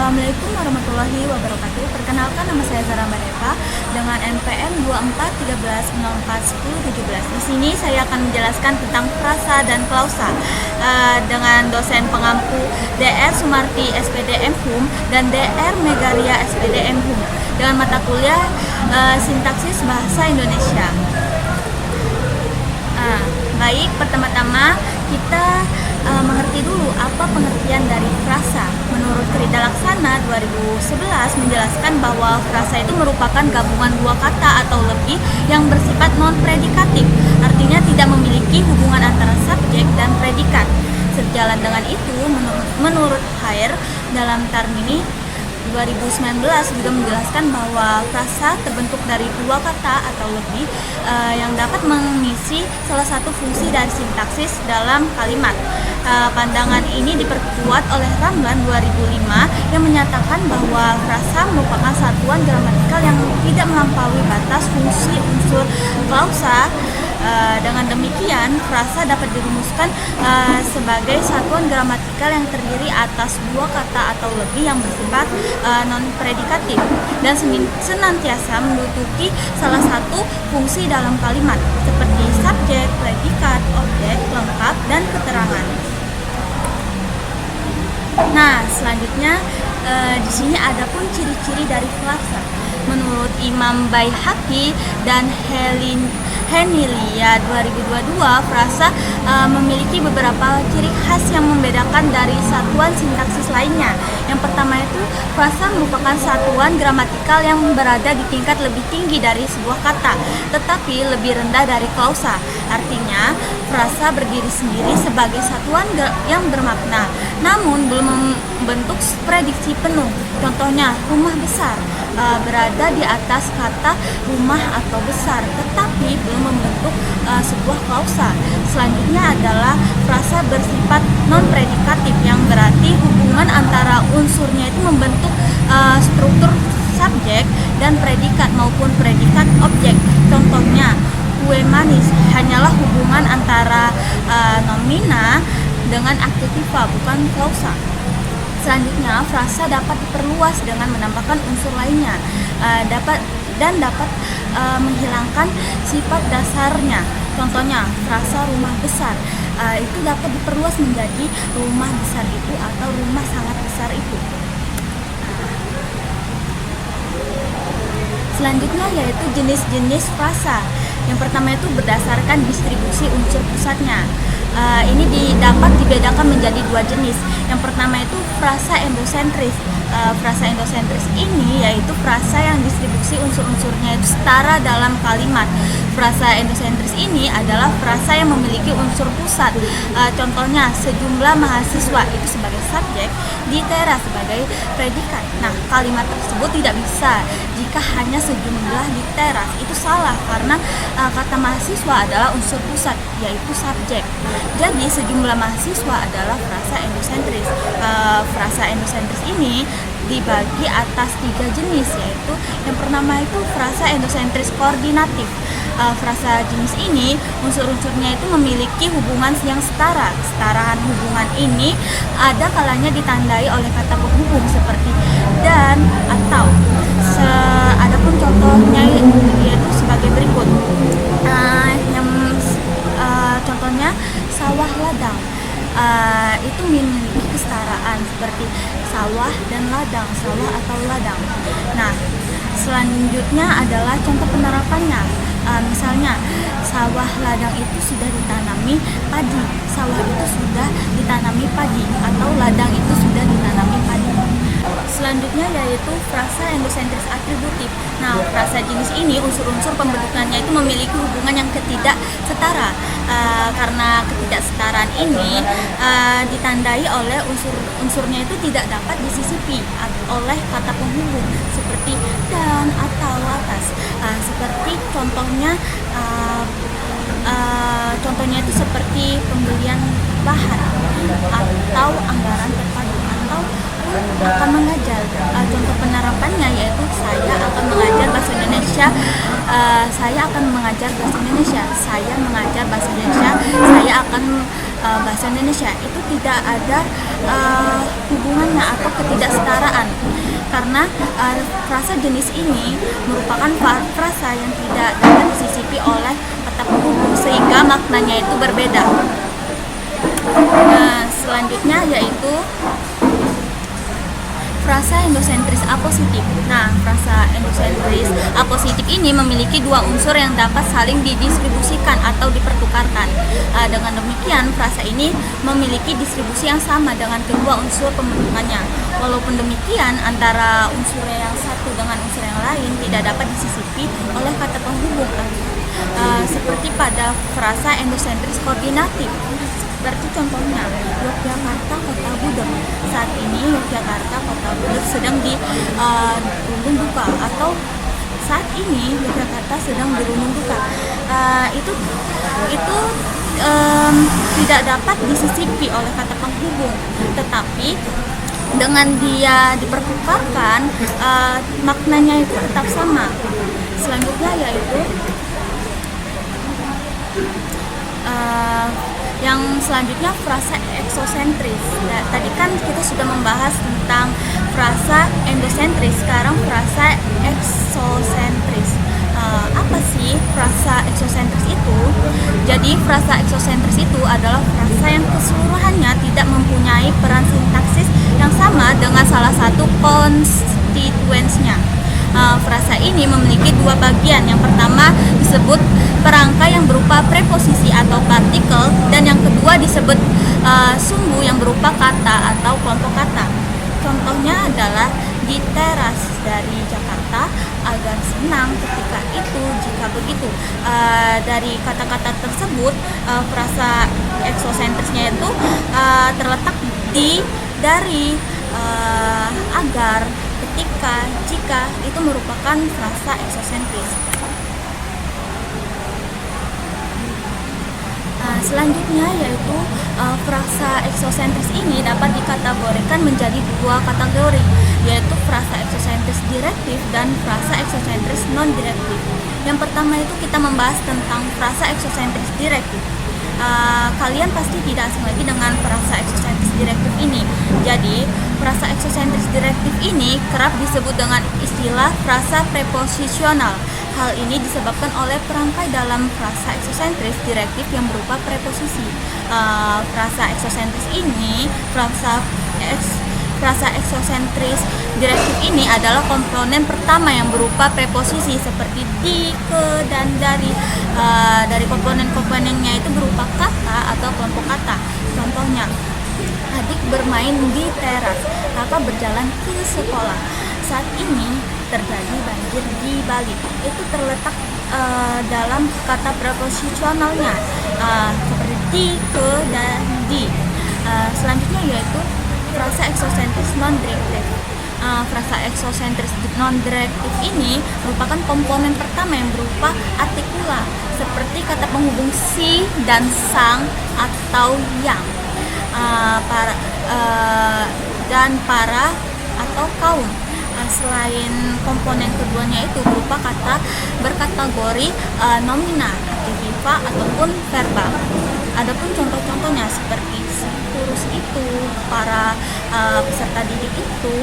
Assalamualaikum warahmatullahi wabarakatuh. Perkenalkan, nama saya Zara Baneva dengan NPM 2413041017. Di sini saya akan menjelaskan tentang frasa dan klausa dengan dosen pengampu DR Sumarti SPDM HUM dan DR Megaria SPDM HUM dengan mata kuliah sintaksis bahasa Indonesia. Baik, pertama-tama kita mengerti dulu apa pengertian dari frasa. Menurut Krida Laksana 2011 menjelaskan bahwa frasa itu merupakan gabungan dua kata atau lebih yang bersifat non-predikatif, artinya tidak memiliki hubungan antara subjek dan predikat. Sejalan dengan itu, menurut Hair dalam Termini 2019 juga menjelaskan bahwa frasa terbentuk dari dua kata atau lebih yang dapat mengisi salah satu fungsi dari sintaksis dalam kalimat. Pandangan ini diperkuat oleh Ramlan 2005 yang menyatakan bahwa frasa merupakan satuan gramatikal yang tidak melampaui batas fungsi unsur klausa. Dengan demikian, frasa dapat dirumuskan sebagai satuan gramatikal yang terdiri atas dua kata atau lebih yang bersifat non-predikatif dan senantiasa menduduki salah satu fungsi dalam kalimat seperti subjek, predikat, objek, lengkap, dan keterangan. Nah, selanjutnya di sini ada pun ciri-ciri dari frasa. Menurut Imam Baihaqi dan Henilia 2022, frasa memiliki beberapa ciri khas yang membedakan dari satuan sintaksis lainnya. Yang pertama itu, frasa merupakan satuan gramatikal yang berada di tingkat lebih tinggi dari sebuah kata, tetapi lebih rendah dari klausa. Artinya, frasa berdiri sendiri sebagai satuan yang bermakna, namun belum membentuk prediksi penuh. Contohnya, rumah besar berada di atas kata rumah atau besar, tetapi belum membentuk sebuah klausa. Selanjutnya adalah frasa bersifat non-predikatif, yang berarti hubungan antara unsurnya itu membentuk struktur subjek dan predikat maupun predikat objek. Contohnya, kue manis hanyalah hubungan antara nomina dengan adjektiva, bukan klausa. Selanjutnya, frasa dapat diperluas dengan menambahkan unsur lainnya, dapat menghilangkan sifat dasarnya. Contohnya, frasa rumah besar itu dapat diperluas menjadi rumah besar itu atau rumah sangat besar itu. Selanjutnya yaitu jenis-jenis frasa. Yang pertama itu berdasarkan distribusi unsur pusatnya. Ini dapat dibedakan menjadi dua jenis. Yang pertama itu frasa endosentris. Frasa endosentris ini yaitu frasa yang distribusi unsur-unsurnya itu setara dalam kalimat. Frasa endosentris ini adalah frasa yang memiliki unsur pusat. Contohnya, sejumlah mahasiswa itu sebagai subjek, ditera sebagai predikat. Nah, kalimat tersebut tidak bisa jika hanya sejumlah ditera. Itu salah karena kata mahasiswa adalah unsur pusat, yaitu subjek. Jadi sejumlah mahasiswa adalah frasa endosentris. Frasa endosentris ini dibagi atas tiga jenis, yaitu yang pertama itu frasa endosentris koordinatif. Frasa jenis ini unsur-unsurnya itu memiliki hubungan yang setara. Kesetaraan hubungan ini ada kalanya ditandai oleh kata penghubung seperti dan atau. Adapun contohnya yaitu sebagai berikut. Contohnya sawah ladang. Itu memiliki kesetaraan seperti sawah dan ladang, sawah atau ladang. Nah, selanjutnya adalah contoh penerapannya. Misalnya, sawah ladang itu sudah ditanami padi, sawah itu sudah ditanami padi, atau ladang itu sudah ditanami padi. Selanjutnya yaitu frasa endosentris atributif. Nah, frasa jenis ini unsur-unsur pembentukannya itu memiliki hubungan yang ketidak setara. Karena ketidaksetaraan ini ditandai oleh unsur-unsurnya itu tidak dapat disisipi oleh kata penghubung seperti dan atau atas. Seperti contohnya itu seperti pembelian bahan atau anggaran terpadu atau akan mengajar. Contoh penerapannya yaitu saya akan mengajar bahasa Indonesia. Saya akan mengajar bahasa Indonesia. Saya mengajar bahasa Indonesia. Saya akan bahasa Indonesia itu tidak ada hubungannya atau ketidaksetaraan, karena frasa jenis ini merupakan frasa yang tidak dapat disisipi oleh kata penghubung sehingga maknanya itu berbeda. Nah, selanjutnya yaitu frasa endosentris apositif. Nah, frasa endosentris apositif ini memiliki dua unsur yang dapat saling didistribusikan atau dipertukarkan. Dengan demikian, frasa ini memiliki distribusi yang sama dengan kedua unsur pembentukannya. Walaupun demikian, antara unsur yang satu dengan unsur yang lain tidak dapat disisipi oleh kata penghubung. Seperti pada frasa endosentris koordinatif. Seperti contohnya, Yogyakarta Kota Budeg. Saat ini Yogyakarta Kota Budeg sedang dirundung duka, atau saat ini Yogyakarta sedang dirundung duka. Itu tidak dapat disisipi oleh kata penghubung, tetapi dengan dia dipertukarkan, maknanya itu tetap sama. Selanjutnya yaitu yang selanjutnya frasa eksosentris. Nah, tadi kan kita sudah membahas tentang frasa endosentris, sekarang frasa eksosentris. Apa sih frasa eksosentris itu? Jadi frasa eksosentris itu adalah frasa yang keseluruhannya tidak mempunyai peran sintaksis yang sama dengan salah satu konstituensnya. Frasa ini memiliki dua bagian. Yang pertama disebut perangkai yang berupa preposisi atau partikel, dan yang kedua disebut sumbu yang berupa kata atau kelompok kata. Contohnya adalah di teras dari Jakarta agar senang ketika itu jika begitu. Dari kata-kata tersebut, frasa eksosentrisnya itu terletak dari agar, ketika, jika, itu merupakan frasa eksosentris. Selanjutnya yaitu frasa eksosentris ini dapat dikategorikan menjadi dua kategori, yaitu frasa eksosentris direktif dan frasa eksosentris non-direktif. Yang pertama itu kita membahas tentang frasa eksosentris direktif. Kalian pasti tidak asing lagi dengan frasa eksosentris direktif ini. Jadi, frasa eksosentris direktif ini kerap disebut dengan istilah frasa preposisional. Hal ini disebabkan oleh perangkai dalam frasa eksosentris direktif yang berupa preposisi. Frasa eksosentris ini, frasa eksosentris direktif ini adalah komponen pertama yang berupa preposisi seperti di, ke, dan dari. Dari komponen-komponennya itu berupa kata atau kelompok kata. Contohnya, adik bermain di teras, kakak berjalan ke sekolah. Saat ini terjadi banjir di Bali. Itu terletak dalam kata preposisionalnya, seperti di, ke, dan di. Selanjutnya yaitu frasa eksosentris non-direktif. Frasa eksosentris non-direktif ini merupakan komponen pertama yang berupa artikula, seperti kata penghubung si dan sang atau yang, dan para atau kaum. Selain komponen keduanya itu berupa kata berkategori nomina, aktivifa ataupun verbal. Adapun contoh-contohnya seperti si kurus itu, para peserta didik itu,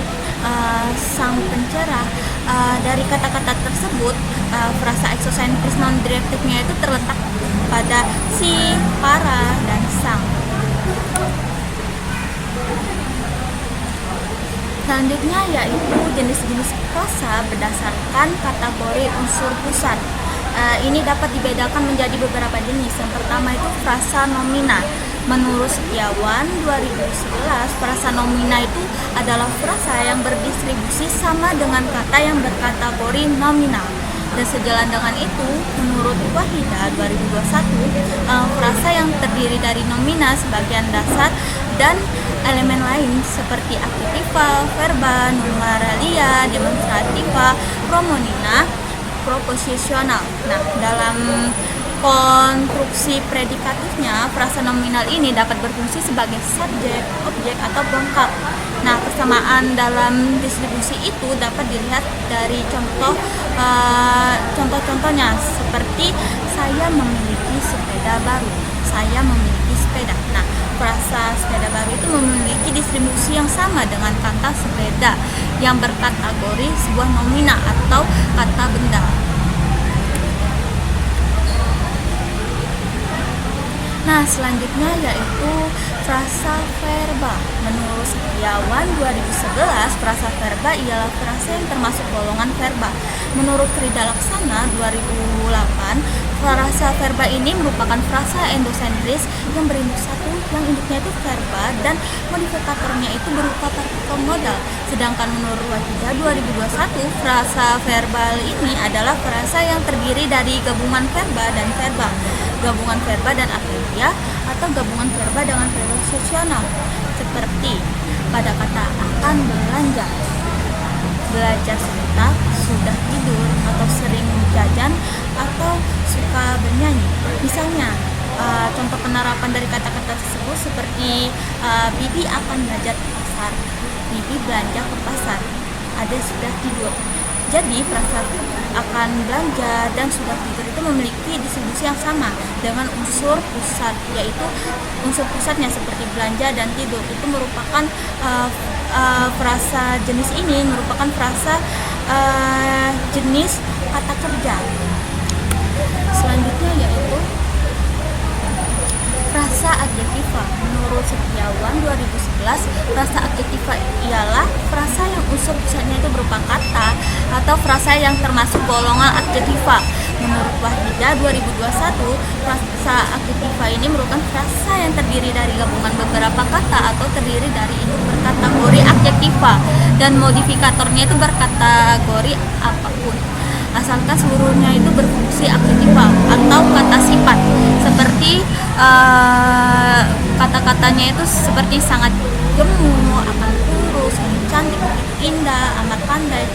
sang pencerah. Dari kata-kata tersebut, frasa eksosentris non-direktifnya itu terletak pada si, para, dan sang. Selanjutnya yaitu jenis-jenis frasa berdasarkan kategori unsur pusat. Ini dapat dibedakan menjadi beberapa jenis. Yang pertama itu frasa nomina. Menurut Setiawan 2011, frasa nomina itu adalah frasa yang berdistribusi sama dengan kata yang berkategori nominal. Dan sejalan dengan itu, menurut Wahida 2021, frasa yang terdiri dari nomina sebagian dasar dan elemen lain seperti aktivifa, verba, numeralia, demonstrativa, pronomina, proposisional. Nah, dalam konstruksi predikatifnya, frasa nominal ini dapat berfungsi sebagai subjek, objek, atau pelengkap. Nah, persamaan dalam distribusi itu dapat dilihat dari contoh-contohnya seperti saya memiliki sepeda baru, saya memiliki sepeda. Nah, frasa sepeda baru itu memiliki distribusi yang sama dengan kata sepeda yang berkategori sebuah nomina atau kata benda. Nah, selanjutnya yaitu frasa verba. Menurut Setiawan 2011, frasa verba ialah frasa yang termasuk golongan verba. Menurut Krida Laksana 2008, frasa verba ini merupakan frasa endosentris yang berinduk satu, yang induknya itu verba dan modifikatornya itu berupa partikel modal. Sedangkan menurut Wahidah 2021, frasa verbal ini adalah frasa yang terdiri dari gabungan verba dan verba, gabungan verba dan adverbial, atau gabungan verba dengan preposisional, seperti pada kata akan belanja, belajar sebentar, sudah tidur, atau sering jajan, atau suka bernyanyi. Misalnya, contoh penerapan dari kata-kata tersebut seperti Bibi akan belajar ke pasar, Bibi belanja ke pasar, Ade sudah tidur. Jadi frasa akan belanja dan sudah tidur itu memiliki distribusi yang sama dengan unsur pusat, yaitu unsur pusatnya seperti belanja dan tidur itu merupakan frasa jenis ini merupakan frasa jenis kata kerja. Selanjutnya yaitu frasa adjektiva. Menurut Setiawan 2011, frasa adjektiva ialah frasa yang unsur pusatnya itu berupa kata atau frasa yang termasuk golongan adjektiva. Menurut Wahidah 2021, frasa adjektiva ini merupakan frasa yang terdiri dari gabungan beberapa kata atau terdiri dari induk berkategori adjektiva dan modifikatornya itu berkategori apapun, asalkan seluruhnya itu berfungsi adjektiva atau kata sifat, seperti kata-katanya itu seperti sangat gemuk, akan kurus, cantik, indah, amat pandai,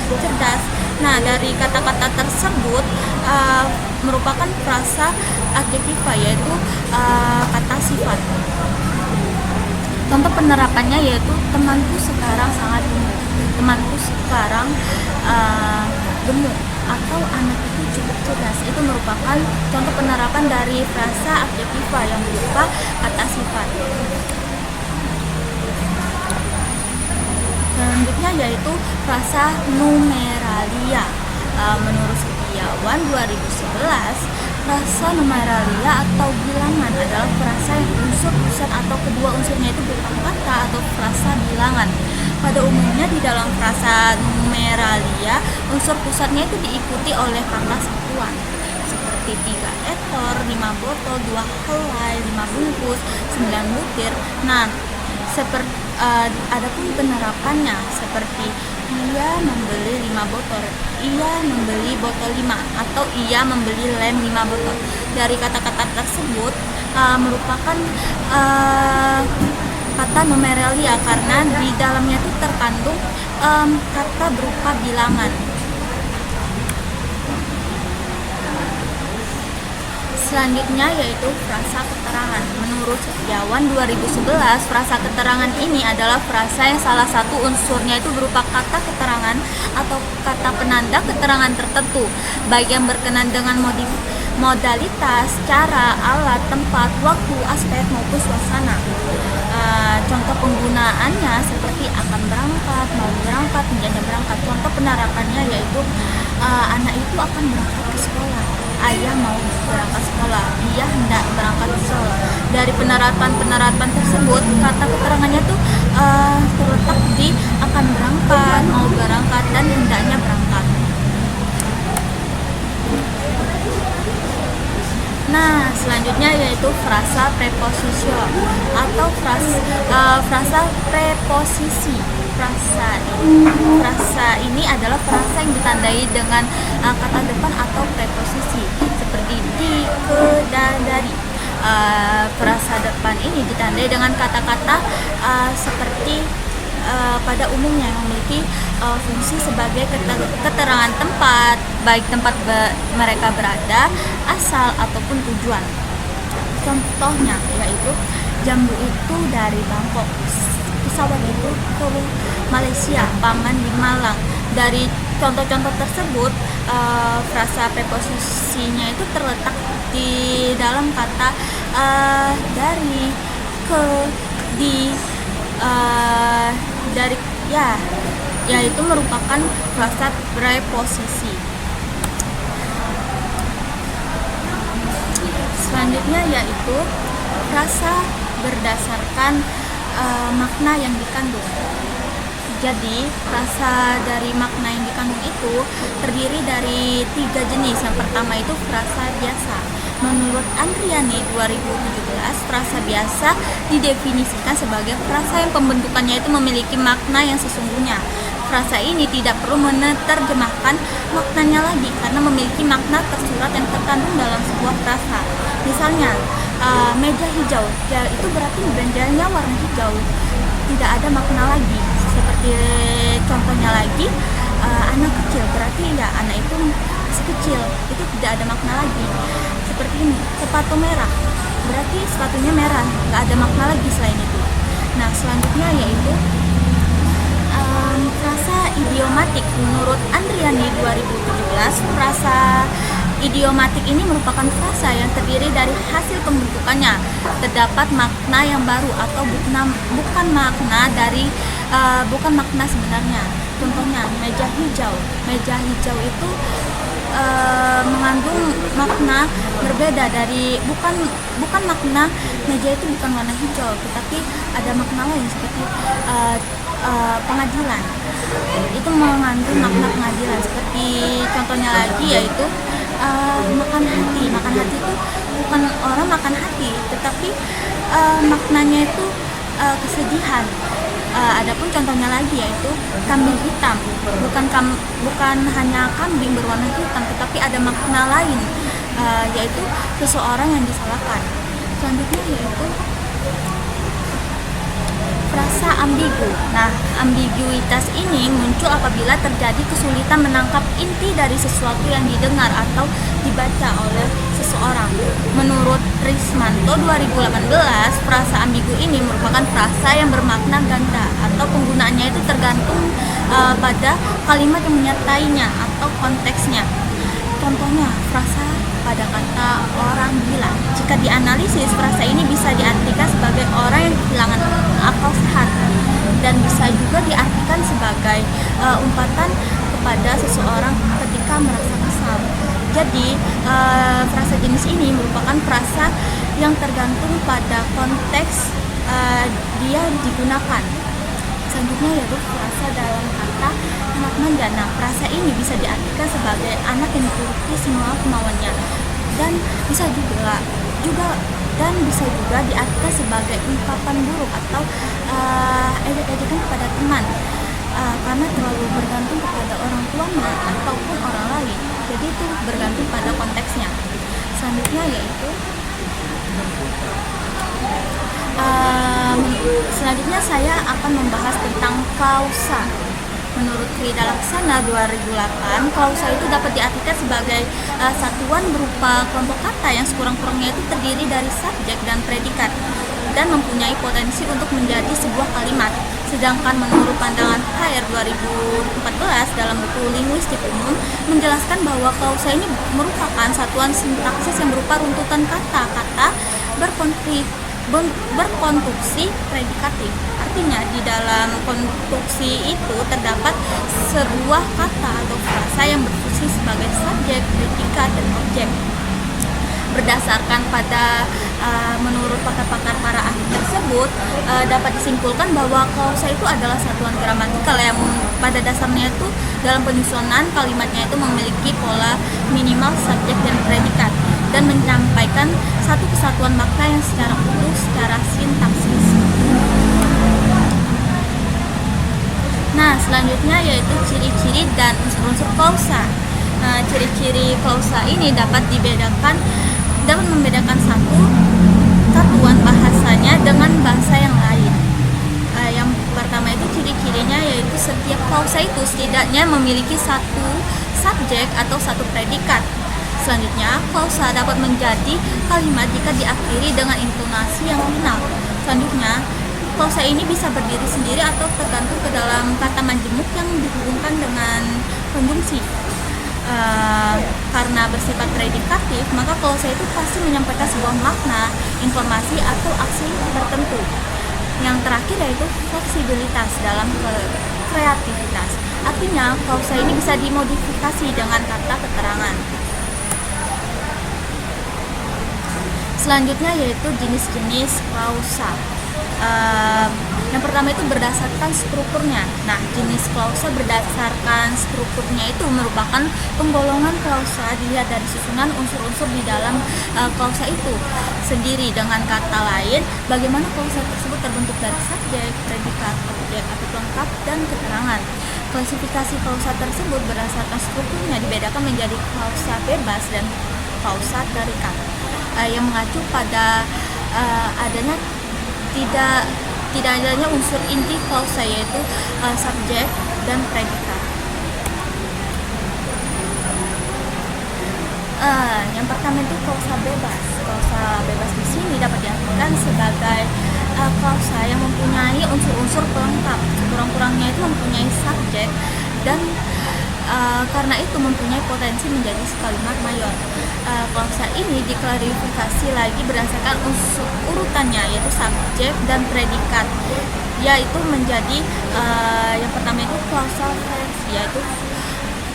cukup cerdas. Nah, dari kata-kata tersebut merupakan frasa adjektiva, yaitu kata sifat. Contoh penerapannya yaitu temanku sekarang sangat gemuk, temanku sekarang gemuk, atau anak itu cukup cerdas. Itu merupakan contoh penerapan dari frasa adjektiva yang berupa kata sifat. Selanjutnya yaitu frasa numeralia. Menurut Setiawan 2011, frasa numeralia atau bilangan adalah frasa yang unsur pusat atau kedua unsurnya itu berupa kata atau frasa bilangan. Pada umumnya di dalam frasa numeralia, unsur pusatnya itu diikuti oleh kata satuan seperti 3 ekor, 5 botol, 2 helai, 5 bungkus, 9 butir. Nah, adapun penerapannya seperti ia membeli 5 botol, ia membeli botol 5, atau ia membeli lem 5 botol. Dari kata-kata tersebut merupakan kata numeralia karena di dalamnya itu terkandung kata berupa bilangan. Selanjutnya yaitu frasa keterangan. Menurut Setiawan 2011, frasa keterangan ini adalah frasa yang salah satu unsurnya itu berupa kata keterangan atau kata penanda keterangan tertentu, baik yang berkenaan dengan modalitas, cara, alat, tempat, waktu, aspek maupun suasana. Contoh penggunaannya seperti akan berangkat, mau berangkat, menjadi berangkat. Contoh penerapannya yaitu anak itu akan berangkat ke sekolah, ayah mau berangkat sekolah, ia hendak berangkat ke sekolah. Dari penerapan tersebut, kata keterangannya tuh terletak di akan berangkat, mau berangkat, dan hendaknya berangkat. Nah, selanjutnya yaitu frasa preposisio atau frasa preposisi. Frasa ini adalah frasa yang ditandai dengan kata depan atau preposisi seperti di, ke, dan, dari. Frasa depan ini ditandai dengan kata-kata seperti pada umumnya yang memiliki fungsi sebagai keterangan tempat, baik tempat mereka berada, asal ataupun tujuan. Contohnya yaitu jambu itu dari Bangkok, pesawat itu ke Malaysia, paman di Malang. Dari contoh-contoh tersebut, frasa preposisinya itu terletak di dalam kata dari, ke, di, dari, ya, yaitu merupakan frasa preposisi. Selanjutnya yaitu frasa berdasarkan makna yang dikandung. Jadi, frasa dari makna yang dikandung itu terdiri dari 3 jenis. Yang pertama itu frasa biasa. Menurut Andriani 2017, frasa biasa didefinisikan sebagai frasa yang pembentukannya itu memiliki makna yang sesungguhnya. Frasa ini tidak perlu menerjemahkan maknanya lagi karena memiliki makna tersurat yang terkandung dalam sebuah frasa. Misalnya, meja hijau, ya itu berarti mejanya warna hijau, tidak ada makna lagi. Seperti contohnya lagi, anak kecil, berarti ya anak itu masih kecil, itu tidak ada makna lagi. Seperti ini, sepatu merah, berarti sepatunya merah, nggak ada makna lagi selain itu. Nah, selanjutnya yaitu frasa idiomatik. Menurut Andriani 2017, frasa idiomatik ini merupakan frasa yang terdiri dari hasil pembentukannya. Terdapat makna yang baru atau bukan makna sebenarnya. Contohnya meja hijau. Meja hijau itu mengandung makna berbeda dari bukan makna meja itu bukan warna hijau, tetapi ada makna lain seperti pengadilan. Itu mengandung makna pengadilan. Seperti contohnya lagi yaitu makan hati. Makan hati itu bukan orang makan hati, tetapi maknanya itu kesedihan. Adapun contohnya lagi yaitu kambing hitam. Bukan hanya kambing berwarna hitam, tetapi ada makna lain, yaitu seseorang yang disalahkan. Selanjutnya yaitu frasa ambigu. Nah, ambiguitas ini muncul apabila terjadi kesulitan menangkap inti dari sesuatu yang didengar atau dibaca oleh seseorang. Menurut Rismanto 2018, frasa ambigu ini merupakan frasa yang bermakna ganda atau penggunaannya itu tergantung pada kalimat yang menyertainya atau konteksnya. Contohnya, frasa pada kata orang gila. Jika dianalisis, frasa ini bisa diartikan sebagai orang yang kehilangan akal sehat dan bisa juga diartikan sebagai umpatan kepada seseorang ketika merasa kesal. Jadi, frasa jenis ini merupakan frasa yang tergantung pada konteks dia digunakan. Selanjutnya yaitu frasa dalam kata anak manja. Nah, frasa ini bisa diartikan sebagai anak yang dituruti semua kemauannya dan bisa juga diartikan sebagai ungkapan buruk atau ejek-ejekan kepada teman karena terlalu bergantung kepada orang tuanya ataupun orang lain. Jadi itu bergantung pada konteksnya. Selanjutnya yaitu selanjutnya saya akan membahas tentang klausa. Menurut Krida Laksana 2008, klausa itu dapat diartikan sebagai satuan berupa kelompok kata yang sekurang-kurangnya itu terdiri dari subjek dan predikat dan mempunyai potensi untuk menjadi sebuah kalimat. Sedangkan menurut pandangan HR 2014 dalam buku Linguistik Umum menjelaskan bahwa klausa ini merupakan satuan sintaksis yang berupa runtutan kata-kata berkonstruksi predikatif. Artinya di dalam konstruksi itu terdapat sebuah kata atau frasa yang berfungsi sebagai subjek, predikat, dan objek. Berdasarkan pada menurut pakar-pakar para ahli tersebut, dapat disimpulkan bahwa klausa itu adalah satuan gramatikal yang pada dasarnya itu dalam penyusunan kalimatnya itu memiliki pola minimal subjek dan predikat dan menyampaikan satu kesatuan makna yang secara utuh secara sintaksis. Nah, selanjutnya yaitu ciri-ciri dan unsur-unsur klausa. Nah, ciri-ciri klausa ini dapat membedakan satu satuan bahasanya dengan bahasa yang lain. Yang pertama itu ciri-cirinya yaitu setiap klausa itu setidaknya memiliki satu subjek atau satu predikat. Selanjutnya, klausa dapat menjadi kalimat jika diakhiri dengan intonasi yang final. Selanjutnya, klausa ini bisa berdiri sendiri atau tergantung ke dalam kata majemuk yang dihubungkan dengan konjungsi. Karena bersifat predikatif, maka klausa itu pasti menyampaikan sebuah makna, informasi, atau aksi tertentu. Yang terakhir yaitu fleksibilitas dalam kreativitas. Artinya, klausa ini bisa dimodifikasi dengan kata keterangan. Selanjutnya yaitu jenis-jenis klausa. Yang pertama itu berdasarkan strukturnya. Nah, jenis klausa berdasarkan strukturnya itu merupakan penggolongan klausa dilihat dari susunan unsur-unsur di dalam klausa itu sendiri. Dengan kata lain, bagaimana klausa tersebut terbentuk dari subjek, predikat, objek, atau pelengkap, dan keterangan. Klasifikasi klausa tersebut berdasarkan strukturnya dibedakan menjadi klausa bebas dan klausa terikat, yang mengacu pada adanya tidak adanya unsur inti klausa yaitu subjek dan predikat. Yang pertama itu klausa bebas. Klausa bebas di sini dapat diartikan sebagai klausa yang mempunyai unsur-unsur pelengkap, sekurang-kurangnya itu mempunyai subjek dan karena itu mempunyai potensi menjadi kalimat mayor. Klausa ini diklarifikasi lagi berdasarkan unsur urutannya yaitu subjek dan predikat, yaitu menjadi yang pertama itu klausa versi, yaitu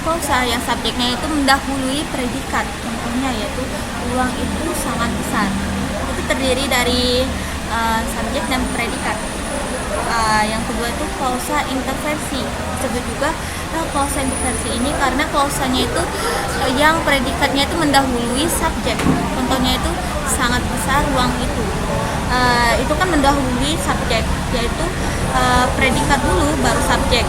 klausa yang subjeknya itu mendahului predikat. Contohnya yaitu uang itu sangat besar. Itu terdiri dari subjek dan predikat. Yang kedua itu klausa interversi. Disebut juga klausa interversi ini karena klausanya itu yang predikatnya itu mendahului subjek. Contohnya itu sangat besar uang itu. Itu kan mendahului subjek, yaitu predikat dulu baru subjek.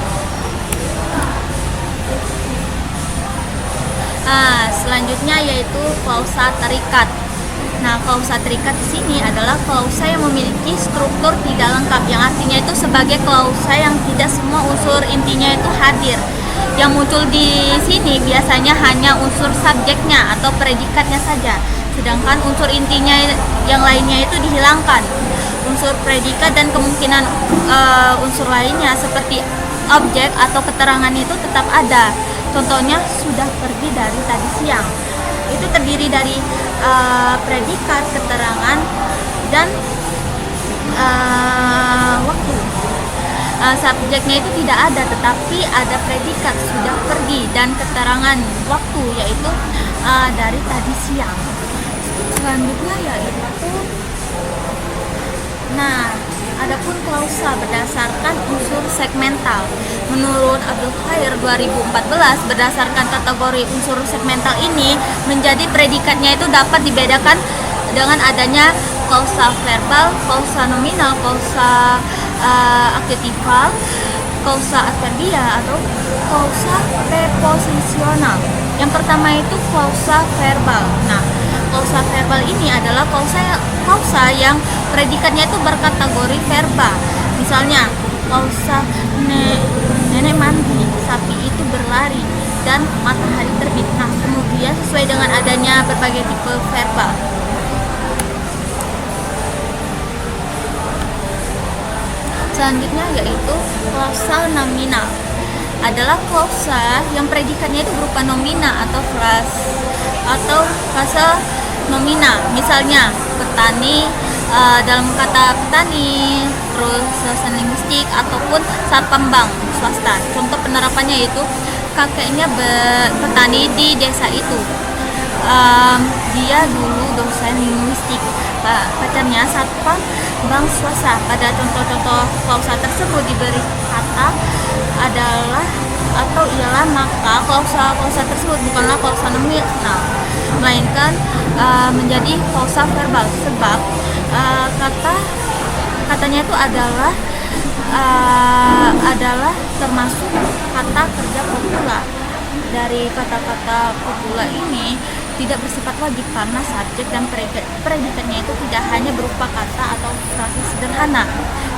Selanjutnya yaitu klausa terikat. Nah, klausa terikat di sini adalah klausa yang memiliki struktur tidak lengkap, yang artinya itu sebagai klausa yang tidak semua unsur intinya itu hadir. Yang muncul di sini biasanya hanya unsur subjeknya atau predikatnya saja, sedangkan unsur intinya yang lainnya itu dihilangkan. Unsur predikat dan kemungkinan unsur lainnya seperti objek atau keterangan itu tetap ada. Contohnya sudah pergi dari tadi siang. Itu terdiri dari predikat, keterangan, dan waktu. Subjeknya itu tidak ada, tetapi ada predikat sudah pergi dan keterangan waktu, yaitu dari tadi siang. Selanjutnya yaitu, adapun klausa berdasarkan unsur segmental. Menurut Abdul Khair 2014, berdasarkan kategori unsur segmental ini menjadi predikatnya itu dapat dibedakan dengan adanya klausa verbal, klausa nominal, klausa adjektival, klausa adverbia, atau klausa preposisional. Yang pertama itu klausa verbal. Nah, klausa verbal ini adalah klausa yang predikatnya itu berkategori verba. Misalnya, klausa nenek mandi, sapi itu berlari, dan matahari terbit. Nah, kemudian sesuai dengan adanya berbagai tipe verba. Selanjutnya yaitu klausa nominal. Adalah klausa yang predikatnya itu berupa nomina atau frasa nomina. Misalnya petani, dalam kata petani, terus suasana linguistik, ataupun satpam bank swasta. Contoh penerapannya yaitu kakeknya petani di desa itu. Dia dulu dosen linguistik, pacarnya satpam bank swasta. Pada contoh-contoh klausa tersebut diberi kata adalah atau ialah, maka klausa tersebut bukanlah klausa nominal, melainkan menjadi klausa verbal, sebab katanya itu adalah termasuk kata kerja kopula. Dari kata-kata kopula ini tidak bersifat wajib karena subjek dan predikatnya itu tidak hanya berupa kata atau frasa sederhana,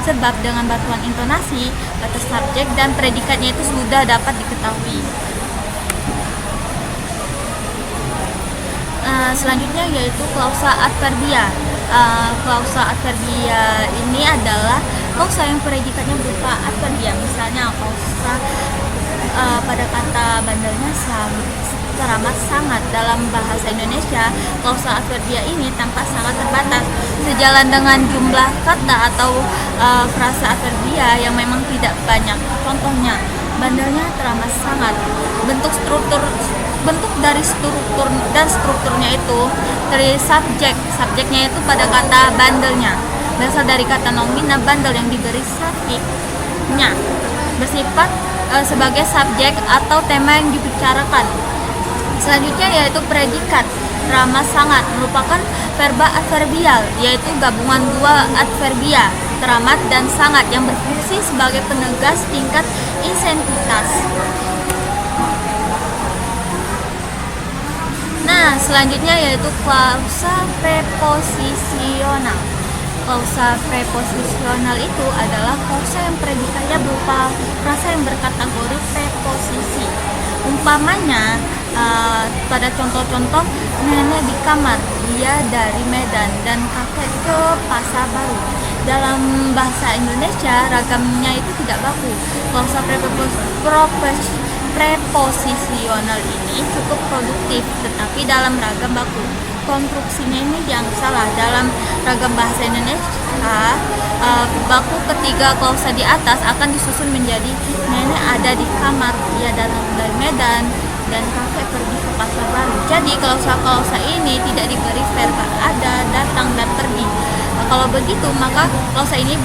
sebab dengan bantuan intonasi kata subjek dan predikatnya itu sudah dapat diketahui. Selanjutnya yaitu klausa adverbia. Klausa adverbia ini adalah klausa yang predikatnya berupa adverbial, misalnya klausa pada kata bandelnya teramat sangat. Dalam bahasa Indonesia, klausa adverbial ini tampak sangat terbatas sejalan dengan jumlah kata atau frasa adverbial yang memang tidak banyak. Contohnya, bandelnya teramat sangat. Bentuk dari struktur dan strukturnya itu dari subjeknya itu pada kata bandelnya berasal dari kata nomina bandel yang diberi sufiknya bersifat sebagai subjek atau tema yang dibicarakan. Selanjutnya yaitu predikat. Teramat sangat merupakan verba adverbial, yaitu gabungan dua adverbia, teramat dan sangat, yang berfungsi sebagai penegas tingkat intensitas. Nah, selanjutnya yaitu klausa preposisional. Klausa preposisional itu adalah klausa yang predikatnya berupa frasa yang berkategori preposisi. Umpamanya, pada contoh-contoh, nenek di kamar, dia dari Medan, dan kakek ke Pasar Baru. Dalam bahasa Indonesia, ragamnya itu tidak baku. Klausa preposisional ini cukup produktif, tetapi dalam ragam baku. Konstruksinya ini dianggap salah. Dalam ragam bahasa Indonesia, baku ketiga klausa di atas akan disusun menjadi nenek ada di kamar, dia datang dari Medan, dan kakek pergi ke Pasar Baru. Jadi klausa-klausa ini tidak diberi verba ada, datang, dan pergi. Kalau begitu, maka klausa ini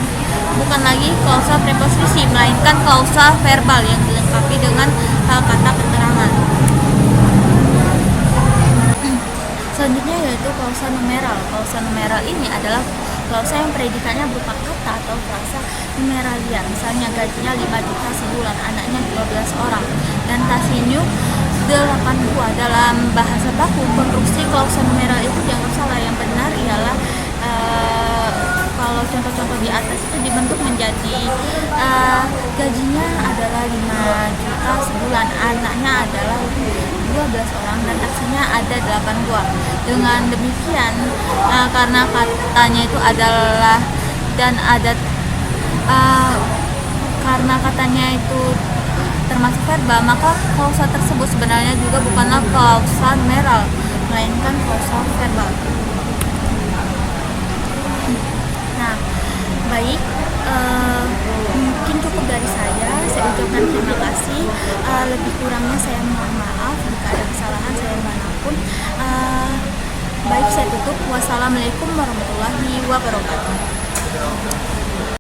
bukan lagi klausa preposisi, melainkan klausa verbal yang dilengkapi dengan kata keterangan. Selanjutnya yaitu klausa numeral. Klausa numeral ini adalah klausa yang predikatnya berupa kata atau frasa numeralia. Misalnya, gajinya 5 juta sebulan, anaknya 12 orang, dan tasinya 8 buah. Dalam bahasa baku, konstruksi klausa numeral itu dianggap salah. Yang benar ialah kalau contoh-contoh di atas itu dibentuk menjadi gajinya adalah 5 juta sebulan, anaknya adalah 12 orang, dan taksinya ada 8 buah. Dengan demikian, karena katanya itu adalah dan ada karena katanya itu termasuk verba, maka klausa tersebut sebenarnya juga bukanlah klausa numeral, melainkan klausa verbal. Nah, baik, mungkin cukup dari saya ucapkan terima kasih. Lebih kurangnya saya mohon maaf jika ada kesalahan saya manapun. Baik, saya tutup. Wassalamualaikum warahmatullahi wabarakatuh.